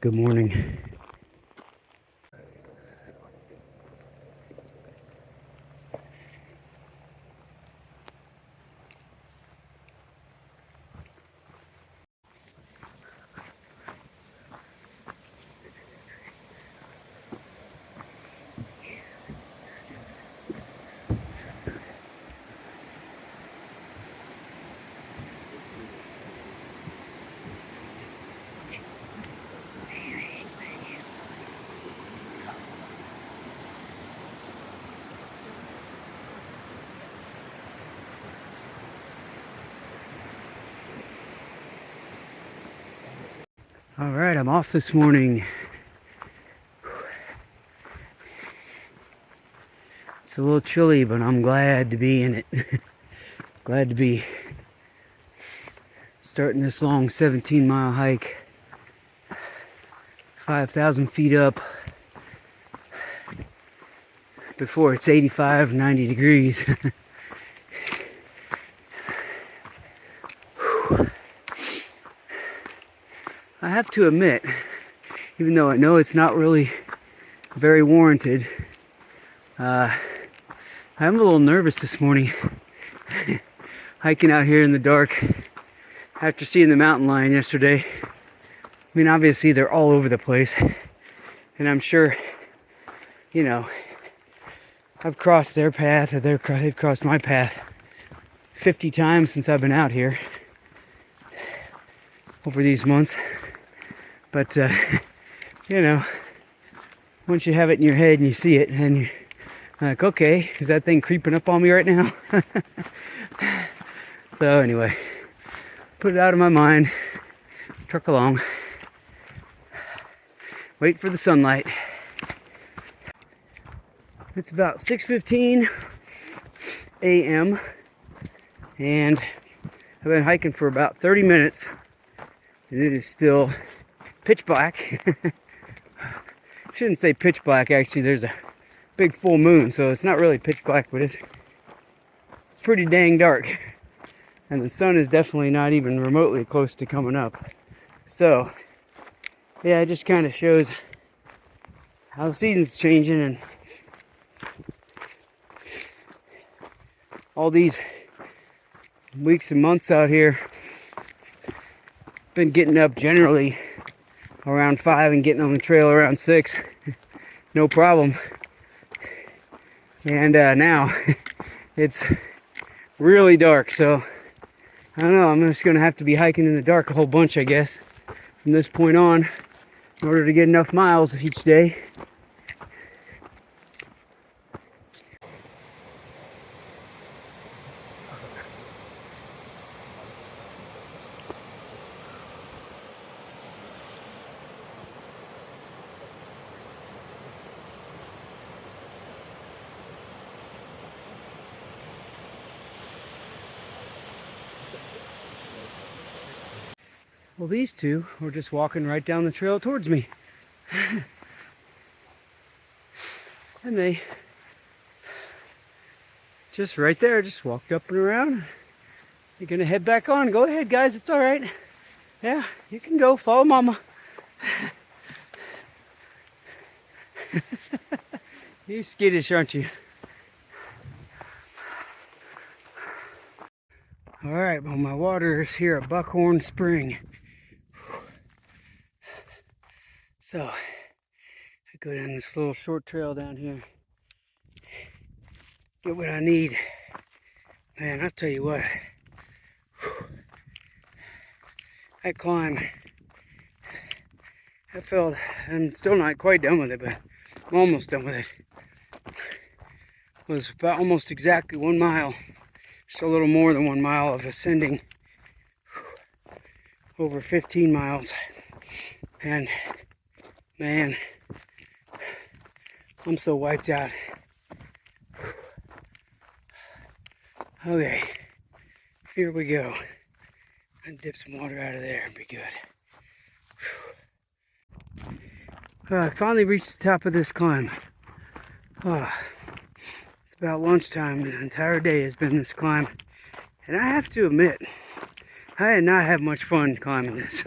Good morning. All right, I'm off this morning. It's a little chilly, but I'm glad to be in it. Glad to be starting this long 17-mile hike. 5,000 feet up before it's 85, 90 degrees. I have to admit, even though I know it's not really very warranted, I'm a little nervous this morning. Hiking out here in the dark after seeing the mountain lion yesterday. I mean, obviously they're all over the place, and I'm sure, I've crossed their path, or they've crossed my path 50 times since I've been out here over these months. But, once you have it in your head and you see it, and you're like, okay, is that thing creeping up on me right now? So anyway, put it out of my mind, truck along, wait for the sunlight. It's about 6:15 a.m. and I've been hiking for about 30 minutes and it is still pitch black. I shouldn't say pitch black, actually. There's a big full moon, so it's not really pitch black, but it's pretty dang dark. And the sun is definitely not even remotely close to coming up. So, yeah, it just kind of shows how the season's changing, and all these weeks and months out here, been getting up generally around 5 and getting on the trail around 6. No problem. And now it's really dark, so I don't know, I'm just going to have to be hiking in the dark a whole bunch, I guess, from this point on, in order to get enough miles each day. Well, these two were just walking right down the trail towards me. And they just right there, just walked up and around. You're gonna head back on. Go ahead, guys, it's all right. Yeah, you can go, follow mama. You're skittish, aren't you? All right, well, my water is here at Buckhorn Spring. So, I go down this little short trail down here, get what I need. Man, I'll tell you what, that climb, I'm still not quite done with it, but I'm almost done with it. It was about almost exactly 1 mile, just a little more than 1 mile of ascending, over 15 miles. And man, I'm so wiped out. Okay, here we go. And dip some water out of there and be good. I finally reached the top of this climb. It's about lunchtime. The entire day has been this climb. And I have to admit, I did not have much fun climbing this.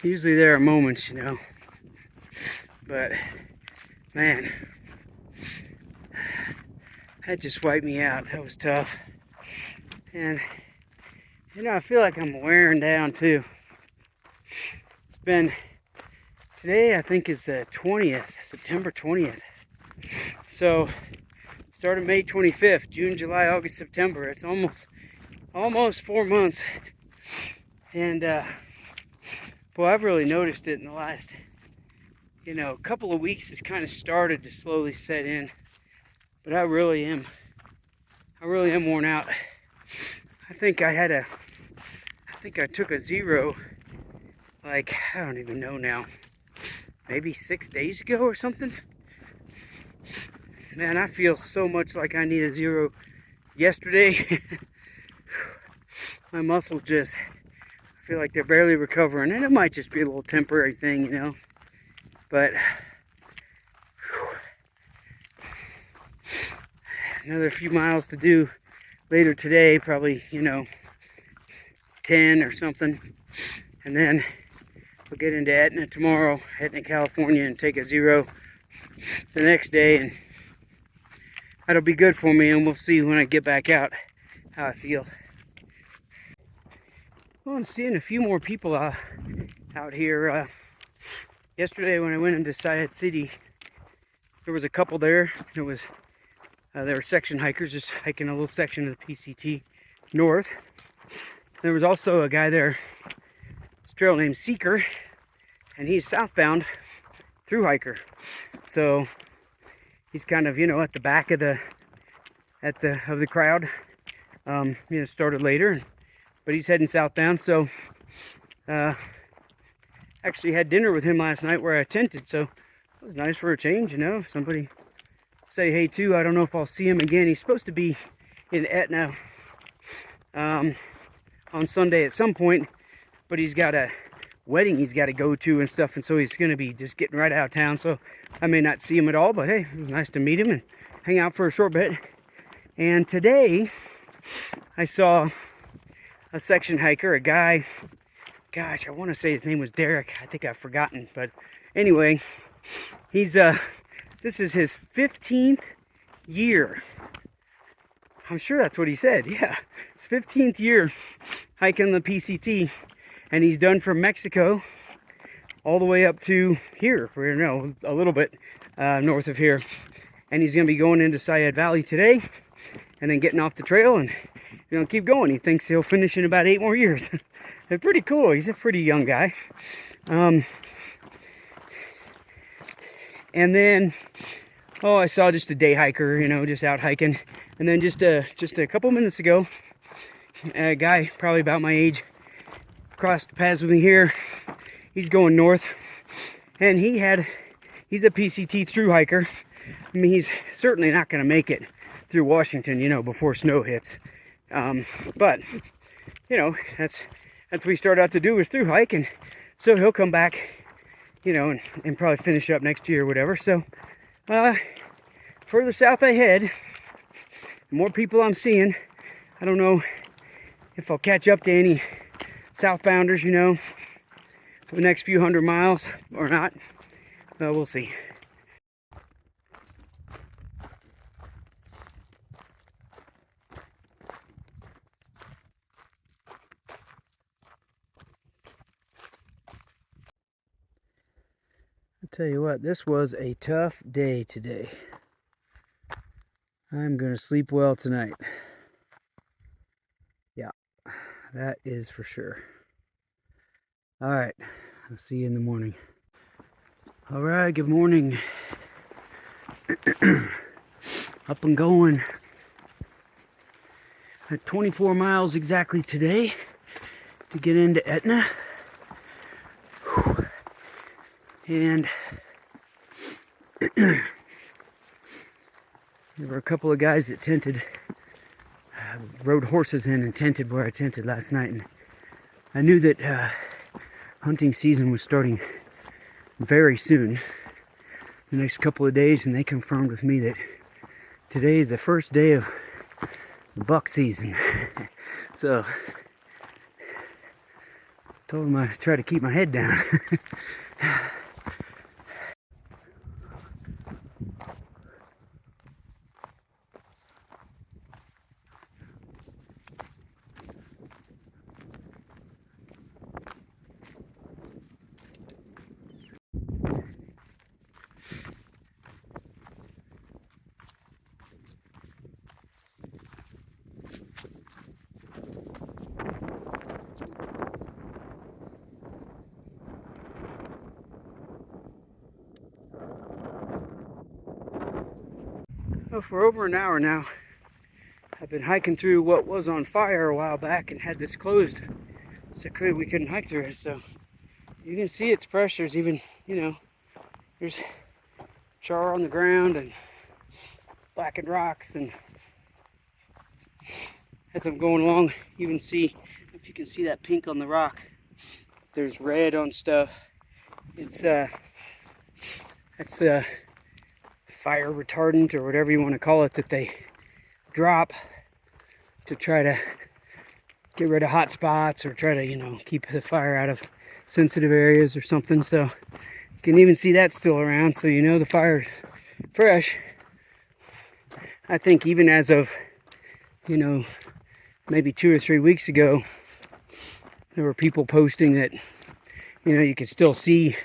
Usually there are moments, you know, but man, that just wiped me out. That was tough. And you know, I feel like I'm wearing down too. It's been, today I think is the 20th, September 20th. So started May 25th, June, July, August, September. It's almost 4 months. And boy, I've really noticed it in the last, you know, couple of weeks. It's kind of started to slowly set in, but I really am worn out. I think I took a zero, like, I don't even know now, maybe 6 days ago or something. Man, I feel so much like I need a zero yesterday. My muscles just, I feel like they're barely recovering, and it might just be a little temporary thing, you know, but another few miles to do later today, probably, you know, 10 or something, and then we'll get into Etna tomorrow, Etna, California, and take a zero the next day, and that'll be good for me, and we'll see when I get back out how I feel. Well, I'm seeing a few more people out here. Yesterday when I went into Sayed City, there was a couple there. There were section hikers just hiking a little section of the PCT north. There was also a guy there, this trail named Seeker, and he's southbound through hiker. So he's kind of, you know, at the back of the crowd. You know, started later, but he's heading southbound. So actually had dinner with him last night where I tented, so it was nice for a change, you know. Somebody say hey too. I don't know if I'll see him again. He's supposed to be in Etna on Sunday at some point, but he's got a wedding he's got to go to and stuff, and so he's going to be just getting right out of town, so I may not see him at all, but hey, it was nice to meet him and hang out for a short bit. And today I saw a section hiker, a guy, gosh, I want to say his name was Derek. I think I've forgotten, but anyway, he's this is his 15th year. I'm sure that's what he said. Yeah, his 15th year hiking the PCT, and he's done from Mexico all the way up to here, or no, a little bit north of here, and he's going to be going into Sayed Valley today, and then getting off the trail and, you know, keep going. He thinks he'll finish in about 8 more years. They're pretty cool. He's a pretty young guy. And then, oh, I saw just a day hiker, you know, just out hiking. And then just a couple minutes ago, a guy probably about my age crossed paths with me here. He's going north, and he's a PCT through hiker. I mean, he's certainly not going to make it through Washington, you know, before snow hits. But you know, that's what we start out to do, is through hike, and so he'll come back, you know, and probably finish up next year or whatever. So further south I head, the more people I'm seeing. I don't know if I'll catch up to any southbounders, you know, for the next few hundred miles or not. We'll see. Tell you what, this was a tough day today. I'm gonna sleep well tonight. Yeah, that is for sure. All right, I'll see you in the morning. All right, good morning. Up and going. At 24 miles exactly today to get into Etna. And there were a couple of guys that tented, rode horses in and tented where I tented last night, and I knew that hunting season was starting very soon, the next couple of days, and they confirmed with me that today is the first day of buck season. So Told him I try to keep my head down. Well, for over an hour now, I've been hiking through what was on fire a while back and had this closed, so we couldn't hike through it. So you can see it's fresh. There's even, there's char on the ground and blackened rocks, and as I'm going along, you can see, if you can see that pink on the rock, there's red on stuff. It's that's the fire retardant or whatever you want to call it that they drop to try to get rid of hot spots or try to keep the fire out of sensitive areas or something. So you can even see that still around, so the fire's fresh. I think even as of maybe 2 or 3 weeks ago, there were people posting that you could still see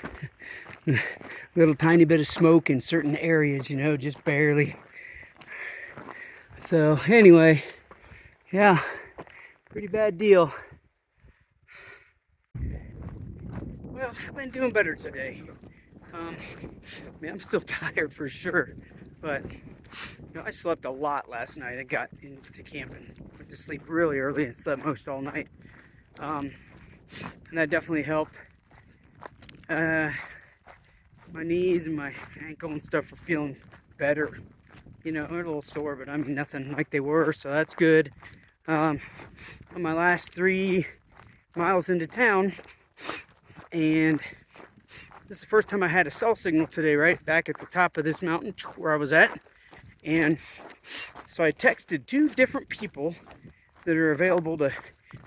little tiny bit of smoke in certain areas, just barely. So anyway, yeah, pretty bad deal. Well, I've been doing better today. I'm still tired for sure, but I slept a lot last night. I got into camp and went to sleep really early and slept most all night, and that definitely helped. My knees and my ankle and stuff are feeling better. They're a little sore, but nothing like they were, so that's good. On my last 3 miles into town, and this is the first time I had a cell signal today, right back at the top of this mountain where I was at. And so I texted 2 different people that are available to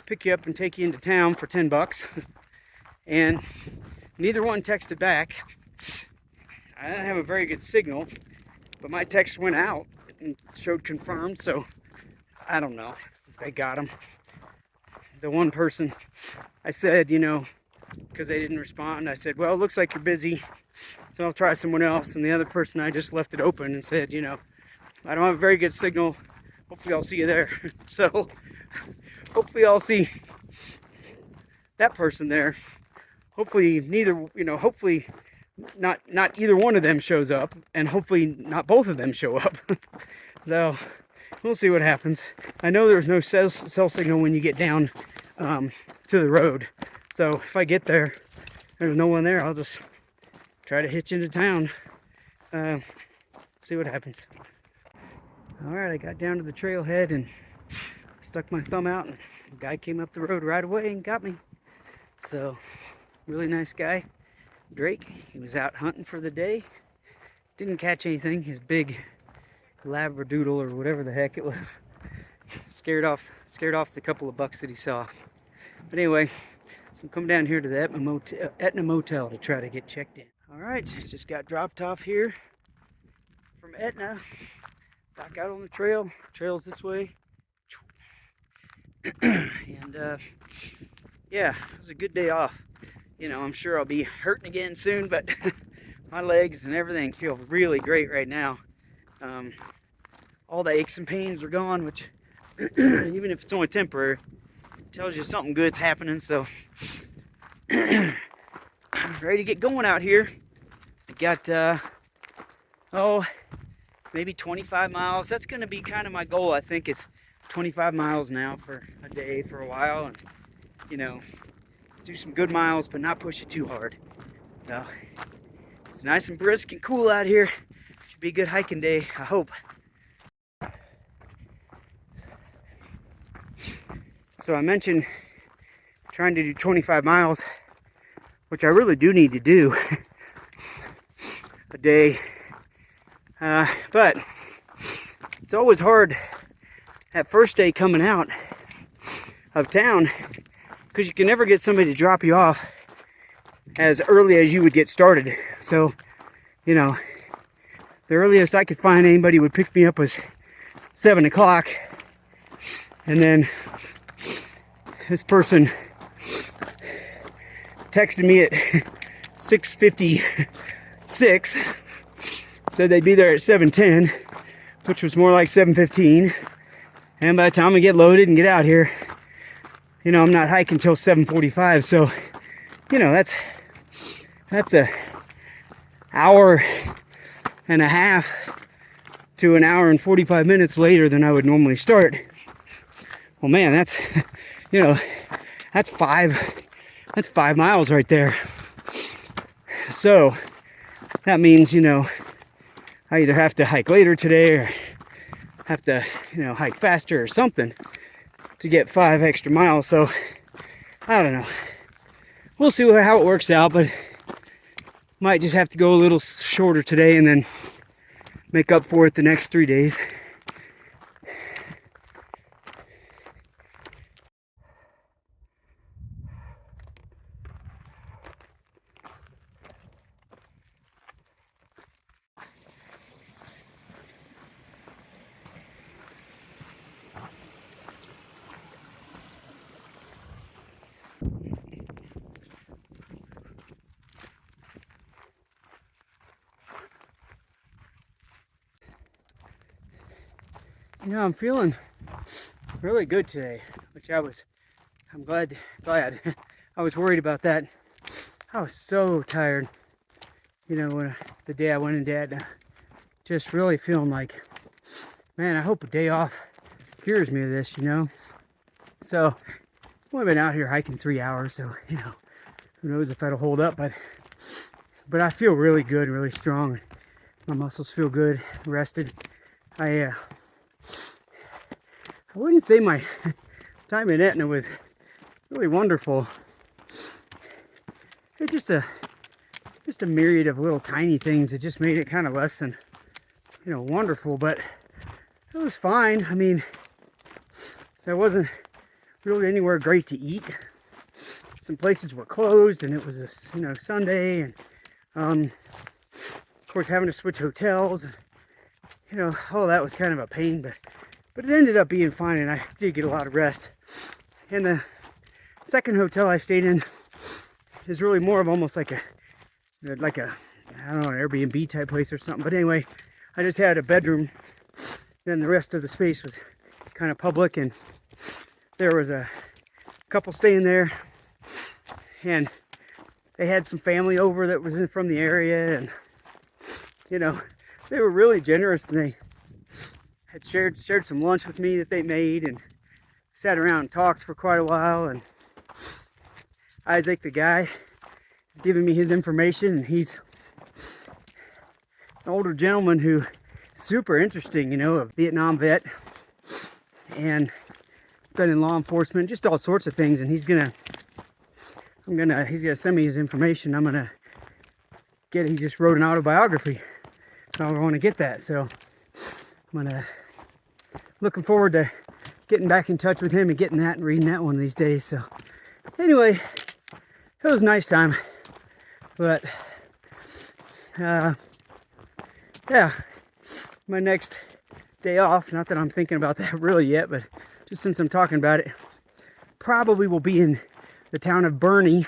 pick you up and take you into town for $10. And neither one texted back. I didn't have a very good signal, but my text went out and showed confirmed, so I don't know if they got them. The one person, I said, because they didn't respond, I said, well, it looks like you're busy, so I'll try someone else. And the other person, I just left it open and said, I don't have a very good signal. Hopefully I'll see you there. So hopefully I'll see that person there. Hopefully hopefully not either one of them shows up, and hopefully not both of them show up. So we'll see what happens. I know there's no cell signal when you get down to the road. So if I get there, there's no one there, I'll just try to hitch into town. See what happens. All right, I got down to the trailhead and stuck my thumb out, and the guy came up the road right away and got me. So, really nice guy, Drake. He was out hunting for the day. Didn't catch anything. His big labradoodle or whatever the heck it was scared off the couple of bucks that he saw. But anyway, so I'm coming down here to the Etna motel to try to get checked in. All right, just got dropped off here from Etna. Back out on the trail. Trail's this way. And yeah, it was a good day off. I'm sure I'll be hurting again soon, but my legs and everything feel really great right now. All the aches and pains are gone, which even if it's only temporary, it tells you something good's happening. So ready to get going out here. I got maybe 25 miles. That's going to be kind of my goal. I think is 25 miles now for a day for a while, and do some good miles, but not push it too hard. So it's nice and brisk and cool out here. Should be a good hiking day, I hope. So I mentioned trying to do 25 miles, which I really do need to do a day. But it's always hard that first day coming out of town. because you can never get somebody to drop you off as early as you would get started. So, you know, the earliest I could find anybody would pick me up was 7 o'clock. And then this person texted me at 6:56, said they'd be there at 7:10, which was more like 7:15. And by the time I get loaded and get out here, you know, I'm not hiking till 7:45. So, you know, that's a hour and a half to an hour and 45 minutes later than I would normally start. Well, man, that's, you know, that's 5 miles right there. So that means, you know, I either have to hike later today or have to, you know, hike faster or something to get 5 extra miles. So I don't know. We'll see how it works out, but might just have to go a little shorter today and then make up for it the next 3 days. You know, I'm feeling really good today, which I'm glad. I was worried about that. I was so tired, you know, when the day I went into Etna, just really feeling like, man, I hope a day off cures me of this, you know. So I've only been out here hiking 3 hours, so, you know, who knows if that'll hold up, but I feel really good, really strong. My muscles feel good, rested. I wouldn't say my time in Etna was really wonderful. It's just a myriad of little tiny things that just made it kind of less than, you know, wonderful, but it was fine. I mean, there wasn't really anywhere great to eat. Some places were closed, and it was a, you know, Sunday, and of course having to switch hotels, you know, all that was kind of a pain, but it ended up being fine, and I did get a lot of rest. And the second hotel I stayed in is really more of almost like a I don't know, an Airbnb type place or something. But anyway, I just had a bedroom, then the rest of the space was kind of public, and there was a couple staying there, and they had some family over that was from the area, and, you know, they were really generous, and they had shared some lunch with me that they made, and sat around and talked for quite a while. And Isaac, the guy, is giving me his information, and he's an older gentleman who is super interesting, you know, a Vietnam vet, and been in law enforcement, just all sorts of things. And he's gonna send me his information. He just wrote an autobiography, so I want to get that. So looking forward to getting back in touch with him and getting that and reading that one of these days. So anyway, it was a nice time, but yeah, my next day off, not that I'm thinking about that really yet, but just since I'm talking about it, probably will be in the town of Bernie.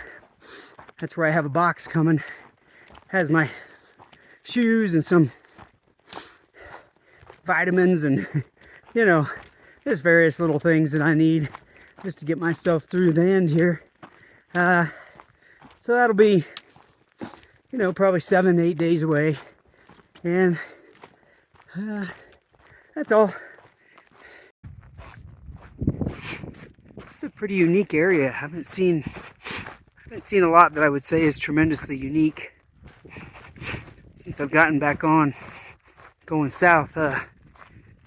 That's where I have a box coming. Has my shoes and some vitamins and, you know, just various little things that I need just to get myself through the end here. So that'll be, you know, probably 7-8 days away. And that's all. It's a pretty unique area. I haven't seen a lot that I would say is tremendously unique since I've gotten back on going south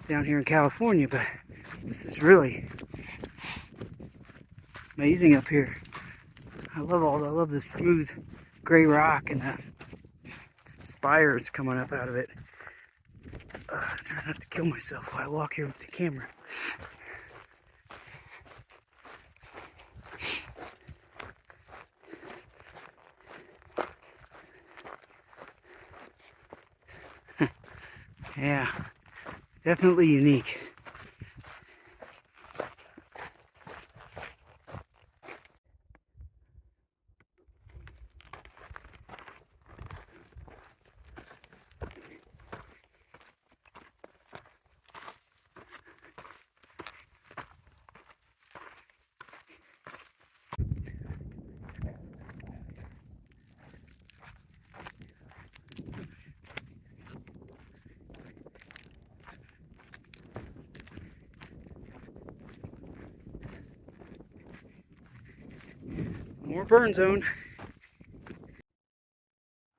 down here in California, but this is really amazing up here. I love this smooth gray rock and the spires coming up out of it. I'm trying not to kill myself while I walk here with the camera. Yeah, definitely unique. More burn zone.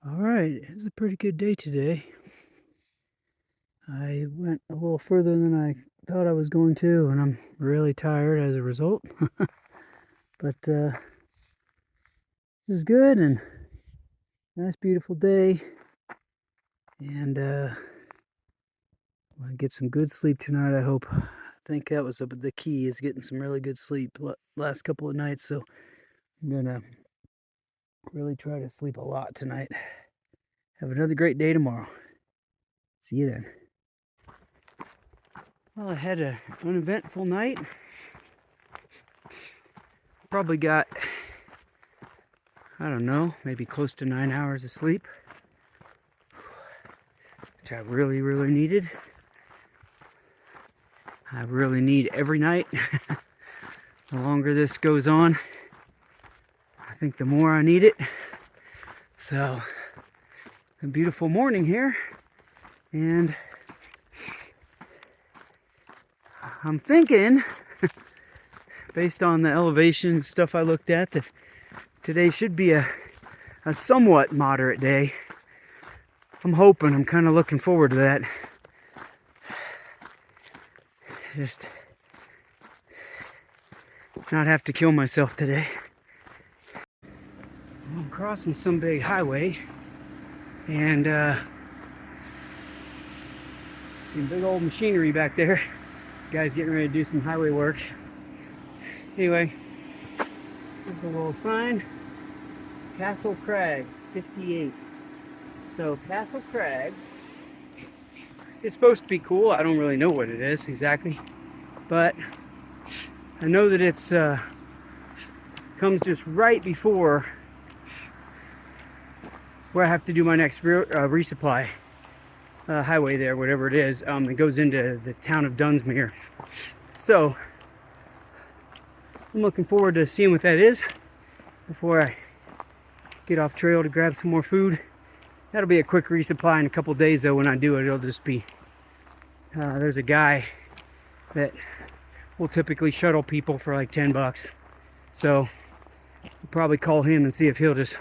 All right, it was a pretty good day today. I went a little further than I thought I was going to, and I'm really tired as a result. But it was good and nice, beautiful day. And I get some good sleep tonight, I hope. I think that was the key, is getting some really good sleep last couple of nights. So I'm gonna really try to sleep a lot tonight. Have another great day tomorrow. See you then. Well, I had an uneventful night. Probably got, I don't know, maybe close to 9 hours of sleep, which I really, really needed. I really need every night. The longer this goes on, I think the more I need it. So, a beautiful morning here, and I'm thinking, based on the elevation stuff I looked at, that today should be a somewhat moderate day. I'm hoping, I'm kind of looking forward to that. Just not have to kill myself today. I'm crossing some big highway, and some big old machinery back there. Guy's getting ready to do some highway work. Anyway, there's a little sign, Castle Crags 58. So Castle Crags is supposed to be cool. I don't really know what it is exactly, but I know that it's comes just right before where I have to do my next resupply highway there, whatever it is. It goes into the town of Dunsmuir. So I'm looking forward to seeing what that is before I get off trail to grab some more food. That'll be a quick resupply in a couple days, though. When I do it, it'll just be there's a guy that will typically shuttle people for like $10. So I'll probably call him and see if he'll just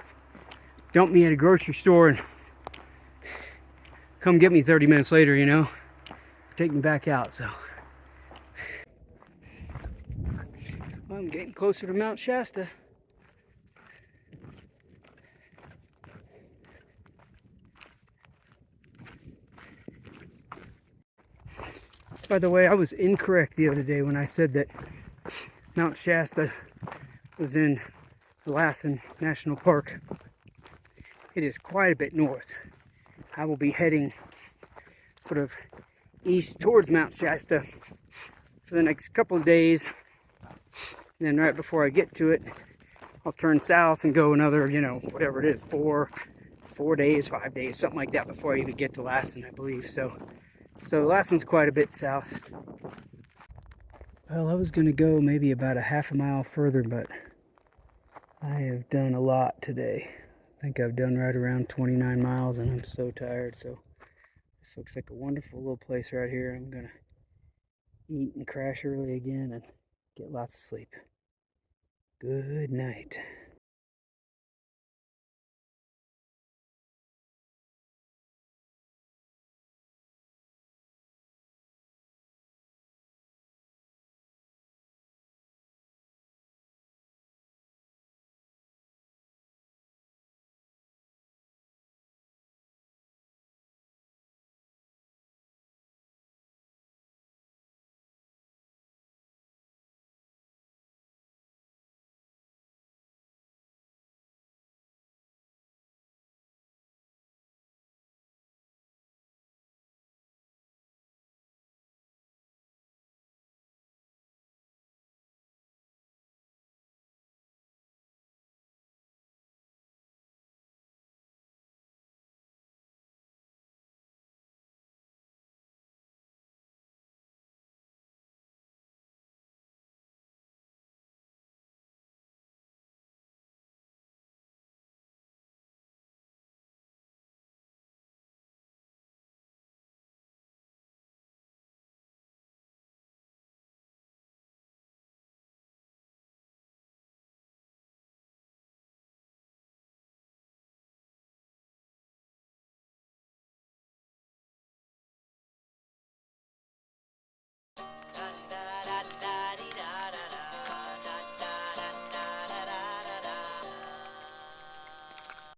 dump me at a grocery store and come get me 30 minutes later, you know, take me back out. So well, I'm getting closer to Mount Shasta. By the way, I was incorrect the other day when I said that Mount Shasta was in Lassen National Park. It is quite a bit north. I will be heading sort of east towards Mount Shasta for the next couple of days. And then right before I get to it, I'll turn south and go another, you know, whatever it is, 4 days, 5 days, something like that before I even get to Lassen, I believe. So Lassen's quite a bit south. Well, I was going to go maybe about a half a mile further, but I have done a lot today. I think I've done right around 29 miles, and I'm so tired. So this looks like a wonderful little place right here. I'm going to eat and crash early again and get lots of sleep. Good night. Da da da da da da da.